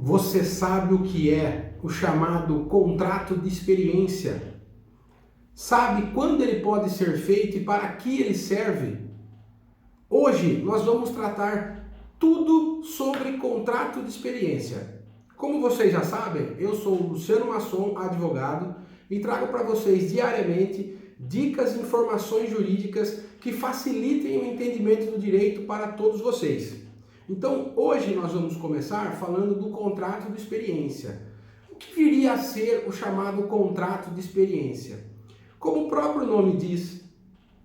Você sabe o que é o chamado contrato de experiência? Sabe quando ele pode ser feito e para que ele serve? Hoje nós vamos tratar tudo sobre contrato de experiência. Como vocês já sabem, eu sou o Luciano Masson, advogado, e trago para vocês diariamente dicas e informações jurídicas que facilitem o entendimento do direito para todos vocês. Então, hoje nós vamos começar falando do contrato de experiência. O que viria a ser o chamado contrato de experiência? Como o próprio nome diz,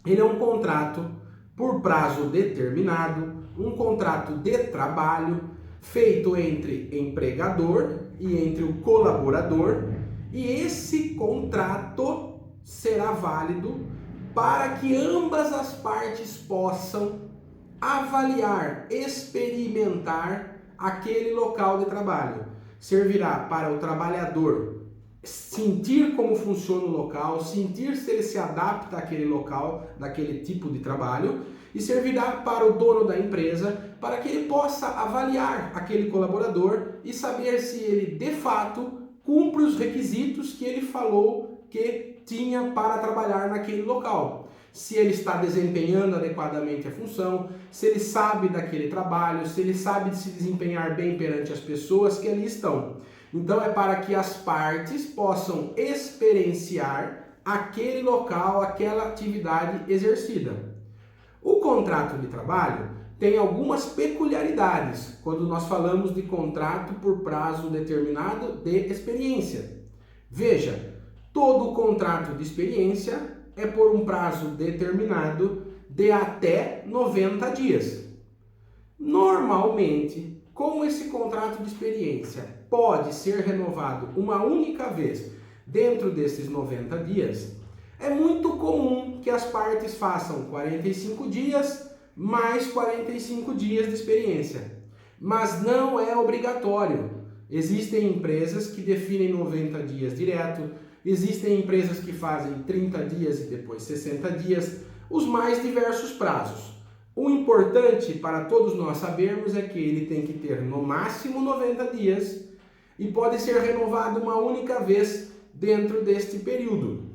ele é um contrato por prazo determinado, um contrato de trabalho feito entre empregador e entre o colaborador, e esse contrato será válido para que ambas as partes possam avaliar, experimentar aquele local de trabalho. Servirá para o trabalhador sentir como funciona o local, sentir se ele se adapta àquele local, daquele tipo de trabalho, e servirá para o dono da empresa para que ele possa avaliar aquele colaborador e saber se ele de fato cumpre os requisitos que ele falou que tinha para trabalhar naquele local. Se ele está desempenhando adequadamente a função, se ele sabe daquele trabalho, se ele sabe de se desempenhar bem perante as pessoas que ali estão. Então é para que as partes possam experienciar aquele local, aquela atividade exercida. O contrato de trabalho tem algumas peculiaridades quando nós falamos de contrato por prazo determinado de experiência. Veja, todo contrato de experiência é por um prazo determinado de até 90 dias. Normalmente, como esse contrato de experiência pode ser renovado uma única vez dentro desses 90 dias, é muito comum que as partes façam 45 dias mais 45 dias de experiência. Mas não é obrigatório. Existem empresas que definem 90 dias direto, existem empresas que fazem 30 dias e depois 60 dias, os mais diversos prazos. O importante para todos nós sabermos é que ele tem que ter no máximo 90 dias e pode ser renovado uma única vez dentro deste período.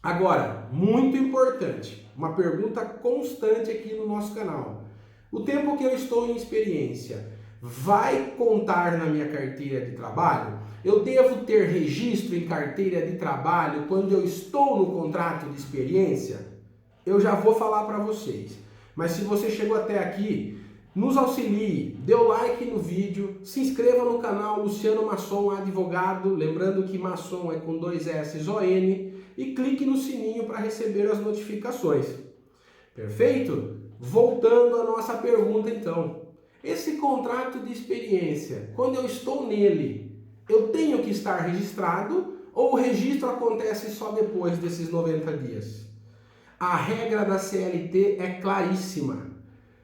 Agora, muito importante, uma pergunta constante aqui no nosso canal. O tempo que eu estou em experiência vai contar na minha carteira de trabalho? Eu devo ter registro em carteira de trabalho quando eu estou no contrato de experiência? Eu já vou falar para vocês. Mas se você chegou até aqui, nos auxilie, dê o like no vídeo, se inscreva no canal Luciano Masson Advogado, lembrando que Masson é com 2 S O N, e clique no sininho para receber as notificações. Perfeito? Voltando à nossa pergunta então. Esse contrato de experiência, quando eu estou nele, eu tenho que estar registrado ou o registro acontece só depois desses 90 dias? A regra da CLT é claríssima.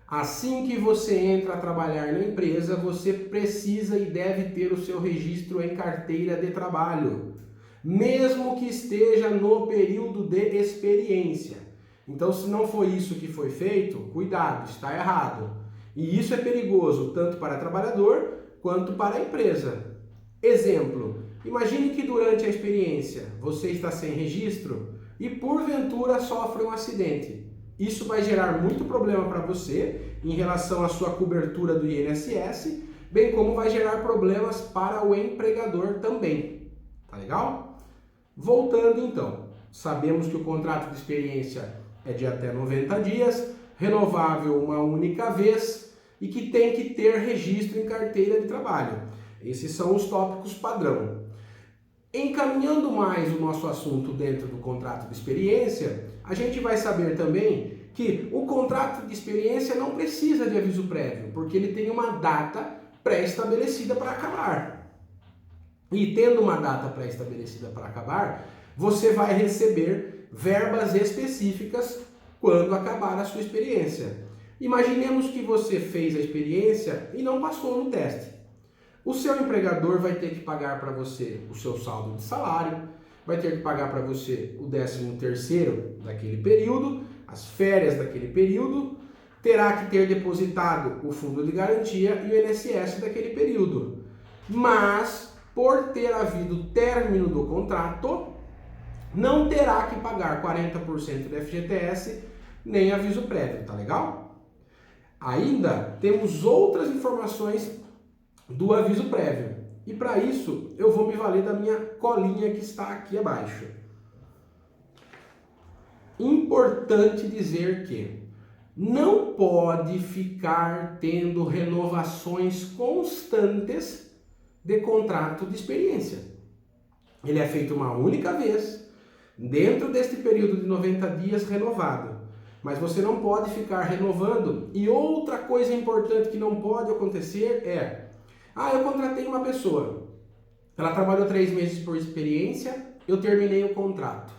Assim que você entra a trabalhar na empresa, você precisa e deve ter o seu registro em carteira de trabalho, mesmo que esteja no período de experiência. Então, se não foi isso que foi feito, cuidado, está errado. E isso é perigoso tanto para o trabalhador quanto para a empresa. Exemplo, imagine que durante a experiência você está sem registro e porventura sofre um acidente. Isso vai gerar muito problema para você em relação à sua cobertura do INSS, bem como vai gerar problemas para o empregador também. Tá legal? Voltando então, sabemos que o contrato de experiência é de até 90 dias, renovável uma única vez e que tem que ter registro em carteira de trabalho. Esses são os tópicos padrão. Encaminhando mais o nosso assunto dentro do contrato de experiência, a gente vai saber também que o contrato de experiência não precisa de aviso prévio, porque ele tem uma data pré-estabelecida para acabar. E tendo uma data pré-estabelecida para acabar, você vai receber verbas específicas quando acabar a sua experiência. Imaginemos que você fez a experiência e não passou no teste. O seu empregador vai ter que pagar para você o seu saldo de salário, vai ter que pagar para você o 13º daquele período, as férias daquele período, terá que ter depositado o fundo de garantia e o INSS daquele período. mas por ter havido término do contrato, não terá que pagar 40% do FGTS nem aviso prévio, tá legal? Ainda temos outras informações do aviso prévio. E para isso eu vou me valer da minha colinha que está aqui abaixo. Importante dizer que não pode ficar tendo renovações constantes de contrato de experiência. Ele é feito uma única vez, dentro deste período de 90 dias renovado. Mas você não pode ficar renovando. E outra coisa importante que não pode acontecer é: eu contratei uma pessoa, ela trabalhou 3 meses por experiência, eu terminei o contrato.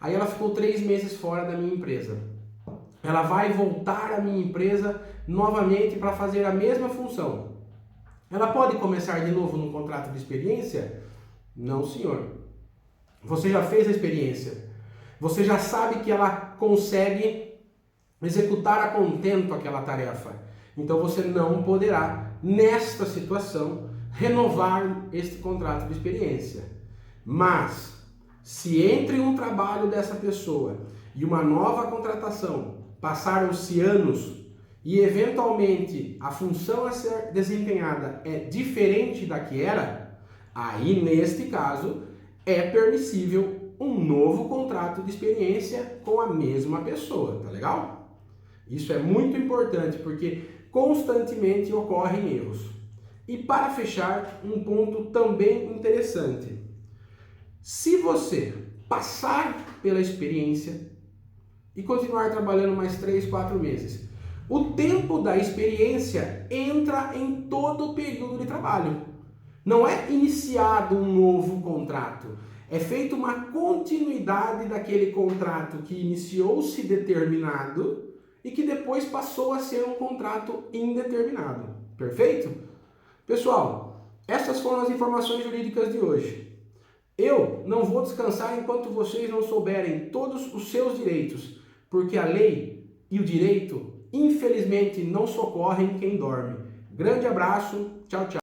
Aí ela ficou 3 meses fora da minha empresa. Ela vai voltar à minha empresa novamente para fazer a mesma função. Ela pode começar de novo no contrato de experiência? Não, senhor. Você já fez a experiência. Você já sabe que ela consegue executar a contento aquela tarefa. Então você não poderá, nesta situação, renovar este contrato de experiência. Mas, se entre um trabalho dessa pessoa e uma nova contratação passaram-se anos e eventualmente a função a ser desempenhada é diferente da que era, aí neste caso é permissível um novo contrato de experiência com a mesma pessoa, tá legal? Isso é muito importante porque constantemente ocorrem erros. E para fechar, um ponto também interessante. Se você passar pela experiência e continuar trabalhando mais 3, 4 meses, o tempo da experiência entra em todo o período de trabalho. Não é iniciado um novo contrato. É feita uma continuidade daquele contrato que iniciou-se determinado e que depois passou a ser um contrato indeterminado. Perfeito? Pessoal, essas foram as informações jurídicas de hoje. Eu não vou descansar enquanto vocês não souberem todos os seus direitos, porque a lei e o direito, infelizmente, não socorrem quem dorme. Grande abraço, tchau, tchau.